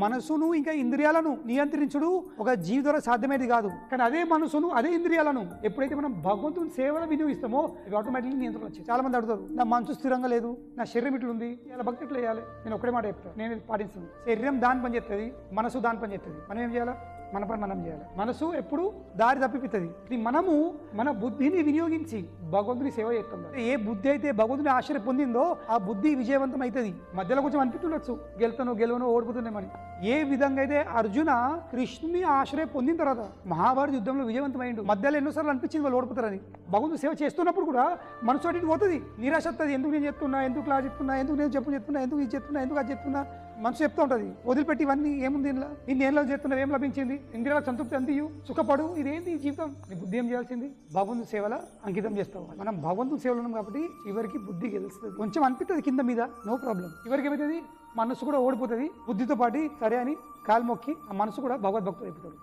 మనసును ఇంకా ఇంద్రియాలను నియంత్రించుడు ఒక జీవి ద్వారా సాధ్యమేది కాదు. కానీ అదే మనసును అదే ఇంద్రియాలను ఎప్పుడైతే మనం భగవంతుని సేవలో వినియోగిస్తామో ఇవి ఆటోమేటిక్లీ నియంత్రణ వచ్చాయి. చాలా మంది అడుగుతారు, నా మనసు స్థిరంగా లేదు, నా శరీరం ఇట్లా ఉంది, ఇలా భక్తి ఇట్లా చేయాలి. నేను ఒకటే మాట చెప్తాను, నేను పాటిస్తాను. శరీరం దాని పని చేస్తుంది, మనసు దాని పని చేస్తుంది. మనం ఏం చేయాలా? మన పని మనం చేయాలి. మనసు ఎప్పుడు దారి తప్పిపిస్తుంది. మనము మన బుద్ధిని వినియోగించి భగవంతుని సేవ చేస్తాం. ఏ బుద్ధి అయితే భగవంతుని ఆశ్రయ పొందిందో ఆ బుద్ధి విజయవంతం అవుతుంది. మధ్యలో కొంచెం అనిపిస్తుండొచ్చు, గెలువనో ఓడిపోతున్నామని. ఏ విధంగా అయితే అర్జున కృష్ణుని ఆశ్రయ పొందిన తర్వాత మహాభారత యుద్ధంలో విజయవంతమైండు, మధ్యలో ఎన్నోసార్లు అనిపించింది వాళ్ళు ఓడిపోతారని. భగవంతుని సేవ చేస్తున్నప్పుడు కూడా మనసు అటు పోతుంది, నిరాశ వస్తుంది. ఎందుకు నేను చెప్తున్నా, ఎందుకు క్లాస్ చెప్తున్నా, ఎందుకు నేను చెప్తున్నా, ఎందుకు ఇది చెప్తున్నా, ఎందుకు అది చెప్తున్నా, మనసు చెప్తూ ఉంటుంది. వదిలిపెట్టి ఇవన్నీ ఏముంది, ఇలా ఇన్నేళ్ళ చేస్తున్నా ఏం లభించింది, ఇంద్రియాలకు సంతృప్తి అందియు, సుఖపడు, ఇదేంటి జీవితం. నీ బుద్ధి ఏం చేయాల్సింది? భగవంతుని సేవలో అంకితం చేస్తావు. మనం భగవంతుని సేవలు ఉన్నాం కాబట్టి చివరికి బుద్ధి గెలుస్తుంది. కొంచెం అనిపిస్తుంది కింద మీద, నో ప్రాబ్లం. చివరికి ఏమవుతుంది, మనసు కూడా ఓడిపోతుంది. బుద్ధితో పాటు సరే అని కాలు మొక్కి ఆ మనసు కూడా భగవద్భక్తుడు అయిపోతాడు.